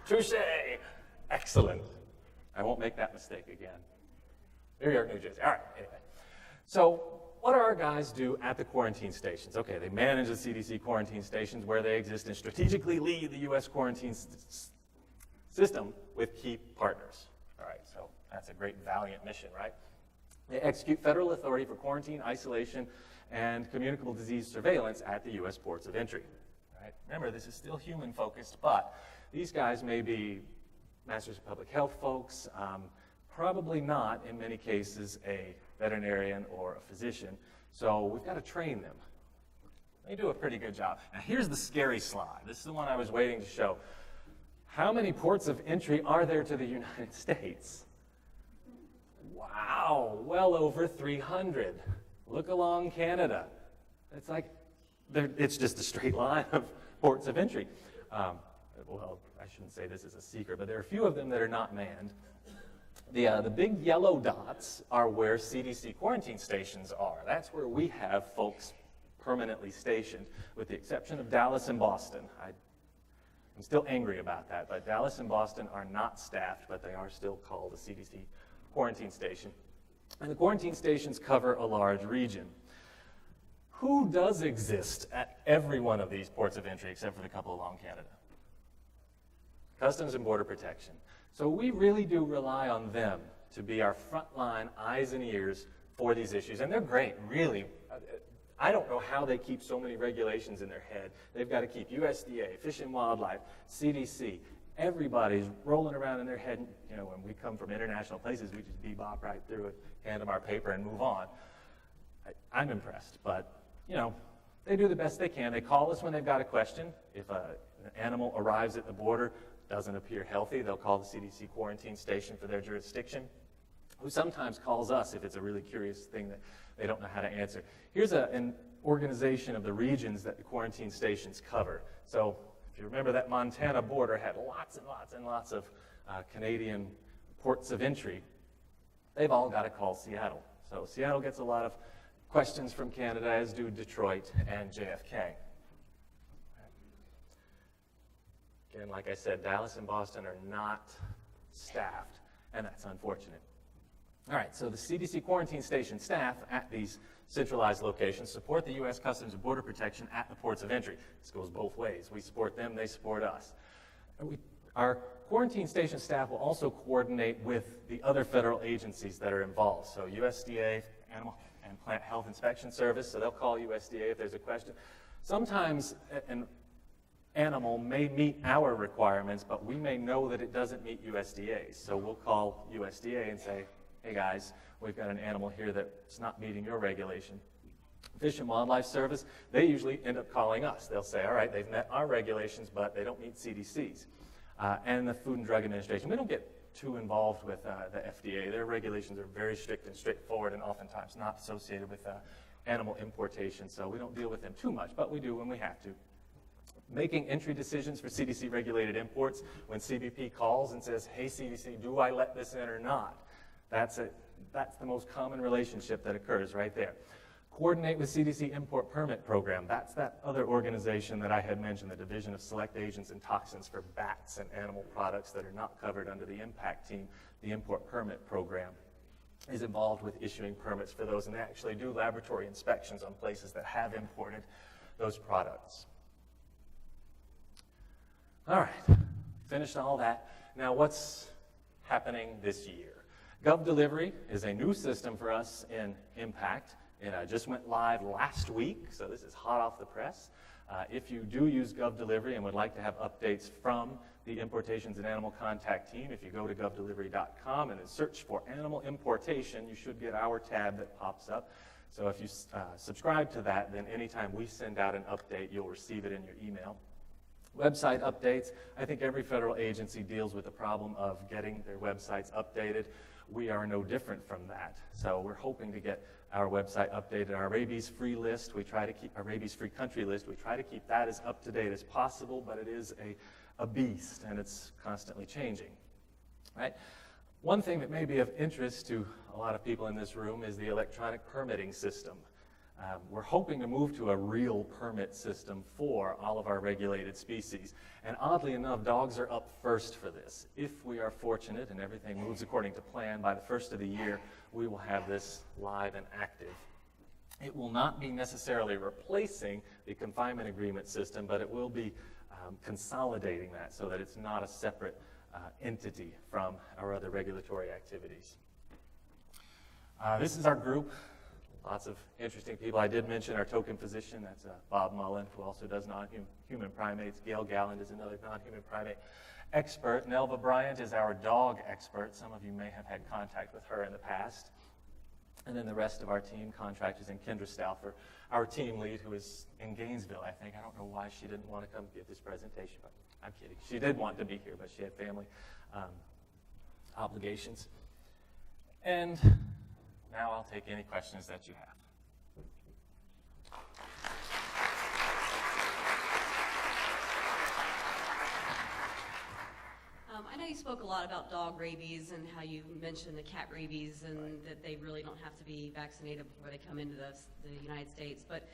Touche! Excellent. I won't make that mistake again. New York, New Jersey. All right, anyway. So what do our guys do at the quarantine stations? Okay, they manage the CDC quarantine stations where they exist and strategically lead the U.S. quarantine system with key partners. All right, so that's a great, valiant mission, right? They execute federal authority for quarantine, isolation, and communicable disease surveillance at the U.S. ports of entry. Right? Remember, this is still human-focused, but these guys may be Masters of Public Health folks, probably not, in many cases, a veterinarian or a physician, so we've got to train them. They do a pretty good job. Now, here's the scary slide. This is the one I was waiting to show. How many ports of entry are there to the United States? Wow, well over 300. Look along Canada. It's like, it's just a straight line of ports of entry. Well, I shouldn't say this is a secret, but there are a few of them that are not manned. The big yellow dots are where CDC quarantine stations are. That's where we have folks permanently stationed, with the exception of Dallas and Boston. I'm still angry about that, but Dallas and Boston are not staffed, but they are still called a CDC quarantine station. And the quarantine stations cover a large region. Who does exist at every one of these ports of entry except for the couple along Canada? Customs and Border Protection. So we really do rely on them to be our frontline eyes and ears for these issues. And they're great, really. I don't know how they keep so many regulations in their head. They've got to keep USDA, Fish and Wildlife, CDC. Everybody's rolling around in their head. You know, when we come from international places, we just bebop right through it, hand them our paper, and move on. I'm impressed, but, you know, they do the best they can. They call us when they've got a question. If an animal arrives at the border, doesn't appear healthy, they'll call the CDC quarantine station for their jurisdiction, who sometimes calls us if it's a really curious thing that they don't know how to answer. Here's an organization of the regions that the quarantine stations cover. So if you remember, that Montana border had lots and lots and lots of Canadian ports of entry. They've all got to call Seattle. So Seattle gets a lot of questions from Canada, as do Detroit and JFK. Again, like I said, Dallas and Boston are not staffed, and that's unfortunate. All right, so the CDC quarantine station staff at these centralized locations support the U.S. Customs and Border Protection at the ports of entry. This goes both ways. We support them, they support us. Our quarantine station staff will also coordinate with the other federal agencies that are involved. So USDA, Animal and Plant Health Inspection Service, so they'll call USDA if there's a question. Sometimes an animal may meet our requirements, but we may know that it doesn't meet USDA's. So we'll call USDA and say, hey guys, we've got an animal here that's not meeting your regulation. Fish and Wildlife Service, they usually end up calling us. They'll say, all right, they've met our regulations, but they don't meet CDC's. And the Food and Drug Administration, we don't get too involved with the FDA. Their regulations are very strict and straightforward and oftentimes not associated with animal importation, so we don't deal with them too much, but we do when we have to. Making entry decisions for CDC-regulated imports, when CBP calls and says, hey CDC, do I let this in or not? That's the most common relationship that occurs right there. Coordinate with CDC Import Permit Program. That's that other organization that I had mentioned, the Division of Select Agents and Toxins for bats and animal products that are not covered under the IMPACT team. The Import Permit Program is involved with issuing permits for those, and they actually do laboratory inspections on places that have imported those products. All right, finished all that. Now what's happening this year? GovDelivery is a new system for us in IMPACT. It just went live last week, so this is hot off the press. If you do use GovDelivery and would like to have updates from the Importations and Animal Contact team, if you go to govdelivery.com and search for animal importation, you should get our tab that pops up. So if you subscribe to that, then anytime we send out an update, you'll receive it in your email. Website updates, I think every federal agency deals with the problem of getting their websites updated. We are no different from that. So we're hoping to get our website updated. Our rabies-free list, we try to keep our rabies-free country list, we try to keep that as up to date as possible, but it is a beast and it's constantly changing, right? One thing that may be of interest to a lot of people in this room is the electronic permitting system. We're hoping to move to a real permit system for all of our regulated species. And oddly enough, dogs are up first for this. If we are fortunate and everything moves according to plan, by the first of the year, we will have this live and active. It will not be necessarily replacing the confinement agreement system, but it will be consolidating that so that it's not a separate entity from our other regulatory activities. This is our group. Lots of interesting people. I did mention our token physician. That's Bob Mullen, who also does non-human primates. Gail Galland is another non-human primate expert. Nelva Bryant is our dog expert. Some of you may have had contact with her in the past. And then the rest of our team, contractors, and Kendra Stauffer, our team lead, who is in Gainesville, I think. I don't know why she didn't want to come give this presentation, but I'm kidding. She did want to be here, but she had family obligations. And now I'll take any questions that you have. I know you spoke a lot about dog rabies and how you mentioned the cat rabies and that they really don't have to be vaccinated before they come into the United States. But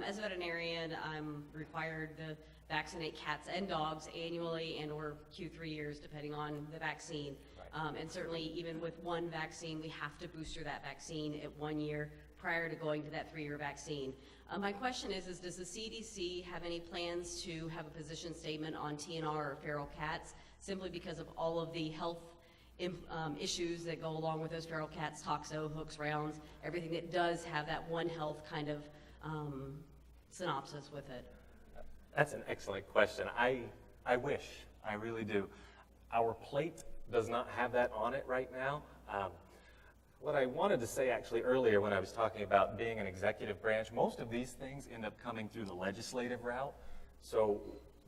as a veterinarian, I'm required to vaccinate cats and dogs annually and or Q3 years, depending on the vaccine. Right. And certainly even with one vaccine, we have to booster that vaccine at 1 year prior to going to that 3-year vaccine. My question is does the CDC have any plans to have a position statement on TNR or feral cats, simply because of all of the health issues that go along with those feral cats, toxo, hooks, rounds, everything that does have that One Health kind of synopsis with it? That's an excellent question. I wish, I really do. Our plate does not have that on it right now. What I wanted to say actually earlier when I was talking about being an executive branch, most of these things end up coming through the legislative route. So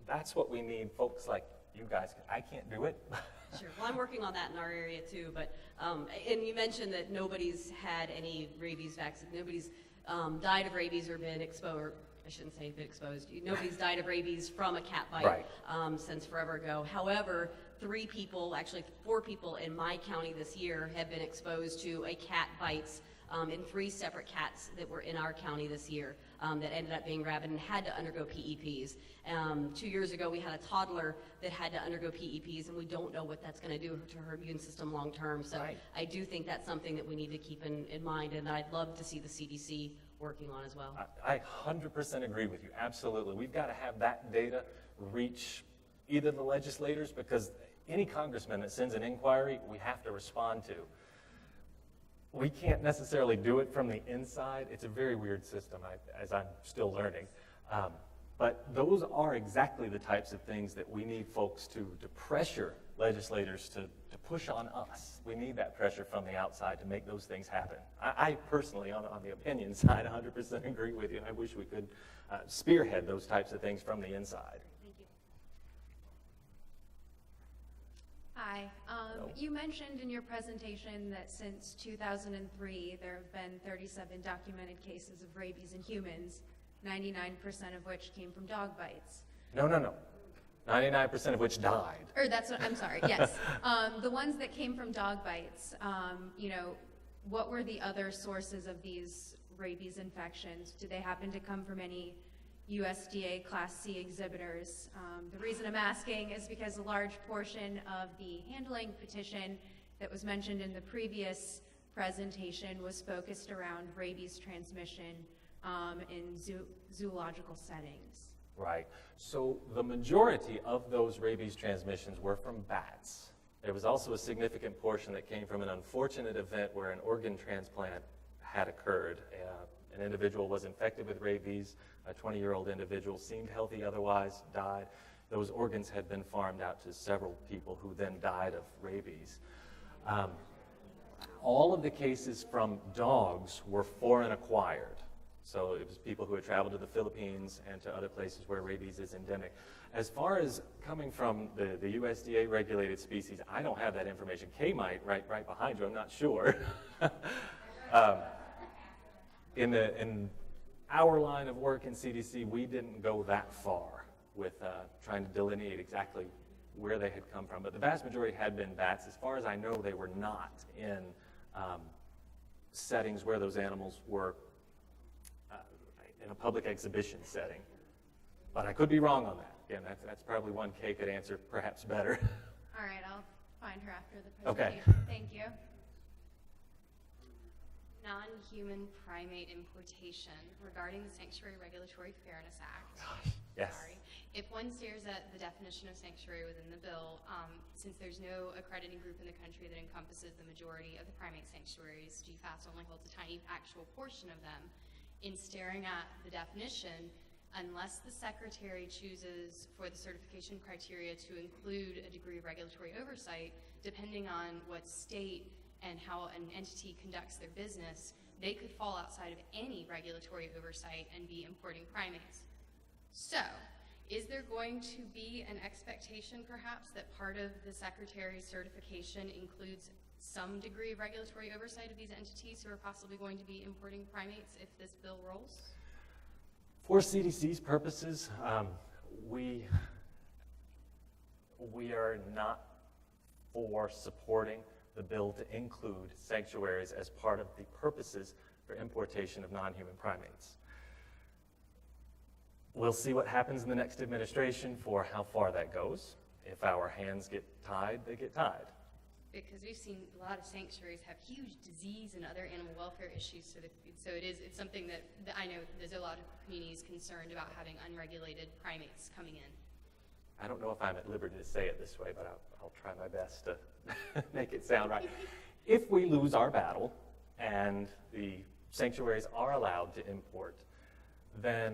that's what we need, folks like you guys. I can't do it. Sure. Well, I'm working on that in our area too. But and you mentioned that nobody's had any rabies vaccine. Nobody's died of rabies or been exposed. I shouldn't say been exposed. Nobody's died of rabies from a cat bite right. Since forever ago. However, 3 people, actually 4 people in my county this year have been exposed to a cat bites in 3 separate cats that were in our county this year that ended up being rabid and had to undergo PEPs. 2 years ago, we had a toddler that had to undergo PEPs, and we don't know what that's going to do to her immune system long term. So right. I do think that's something that we need to keep in mind, and I'd love to see the CDC working on as well. I 100% agree with you. Absolutely. We've got to have that data reach either the legislators, because any congressman that sends an inquiry, we have to respond to. We can't necessarily do it from the inside. It's a very weird system, as I'm still learning. But those are exactly the types of things that we need folks to pressure legislators to push on us. We need that pressure from the outside to make those things happen. I personally, on the opinion side, 100% agree with you. I wish we could spearhead those types of things from the inside. Thank you. Hi. You mentioned in your presentation that since 2003, there have been 37 documented cases of rabies in humans, 99% of which came from dog bites. No. 99% of which died. Or that's what, I'm sorry, yes. The ones that came from dog bites, what were the other sources of these rabies infections? Did they happen to come from any USDA Class C exhibitors? The reason I'm asking is because a large portion of the handling petition that was mentioned in the previous presentation was focused around rabies transmission in zoological settings. Right. So the majority of those rabies transmissions were from bats. There was also a significant portion that came from an unfortunate event where an organ transplant had occurred. An individual was infected with rabies. A 20-year-old individual seemed healthy otherwise, died. Those organs had been farmed out to several people who then died of rabies. All of the cases from dogs were foreign acquired. So it was people who had traveled to the Philippines and to other places where rabies is endemic. As far as coming from the USDA regulated species, I don't have that information. Kay might, right behind you, I'm not sure. In our line of work in CDC, we didn't go that far with trying to delineate exactly where they had come from. But the vast majority had been bats. As far as I know, they were not in settings where those animals were in a public exhibition setting. But I could be wrong on that. Again, that's probably one Kay could answer perhaps better. All right, I'll find her after the Okay. presentation. Thank you. Non-human primate importation regarding the Sanctuary Regulatory Fairness Act. Yes. Sorry. If one stares at the definition of sanctuary within the bill, since there's no accrediting group in the country that encompasses the majority of the primate sanctuaries, GFAS only holds a tiny actual portion of them. In staring at the definition, unless the secretary chooses for the certification criteria to include a degree of regulatory oversight, depending on what state and how an entity conducts their business, they could fall outside of any regulatory oversight and be importing primates. So, is there going to be an expectation perhaps that part of the secretary's certification includes some degree of regulatory oversight of these entities who are possibly going to be importing primates if this bill rolls? For CDC's purposes, we are not for supporting the bill to include sanctuaries as part of the purposes for importation of non-human primates. We'll see what happens in the next administration for how far that goes. If our hands get tied, they get tied. Because we've seen a lot of sanctuaries have huge disease and other animal welfare issues, so it's something that I know there's a lot of communities concerned about having unregulated primates coming in. I don't know if I'm at liberty to say it this way, but I'll try my best to make it sound right. If we lose our battle and the sanctuaries are allowed to import, then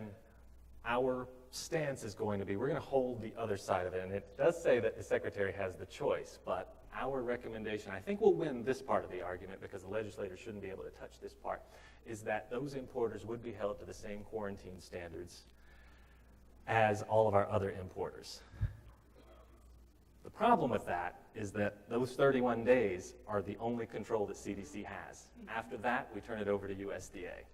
our stance is going to be, we're going to hold the other side of it. And it does say that the secretary has the choice, but our recommendation, I think we'll win this part of the argument because the legislators shouldn't be able to touch this part, is that those importers would be held to the same quarantine standards as all of our other importers. The problem with that is that those 31 days are the only control that CDC has. After that, we turn it over to USDA.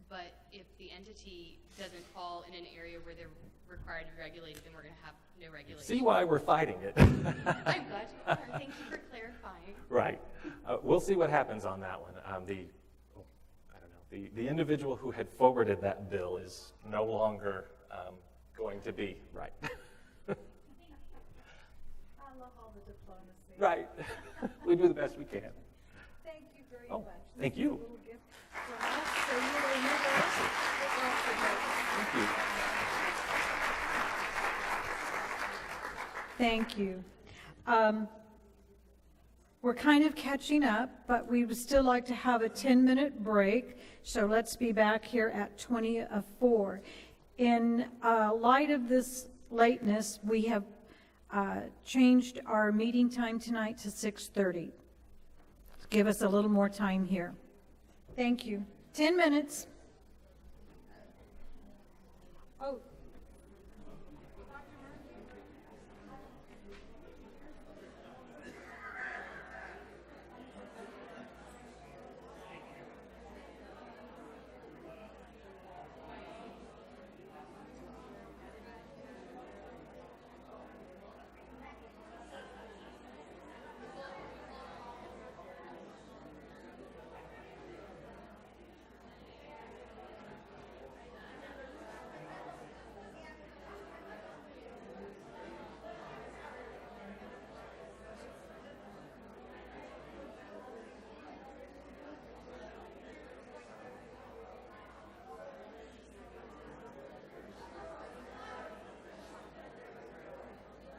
But if the entity doesn't fall in an area where they're required to be regulated, then we're going to have no regulation. See why we're fighting it. I'm glad you are. Thank you for clarifying. Right. We'll see what happens on that one. The individual who had forwarded that bill is no longer going to be right. I love all the diplomacy. Right. We do the best we can. Thank you very Oh, much. thank This is you. a little gift from us, so you will hear those. Thank you. Thank you. We're kind of catching up, but we would still like to have a 10-minute break, so let's be back here at 20:04. In light of this lateness, we have changed our meeting time tonight to 6:30. Give us a little more time here. Thank you. 10 minutes. Oh.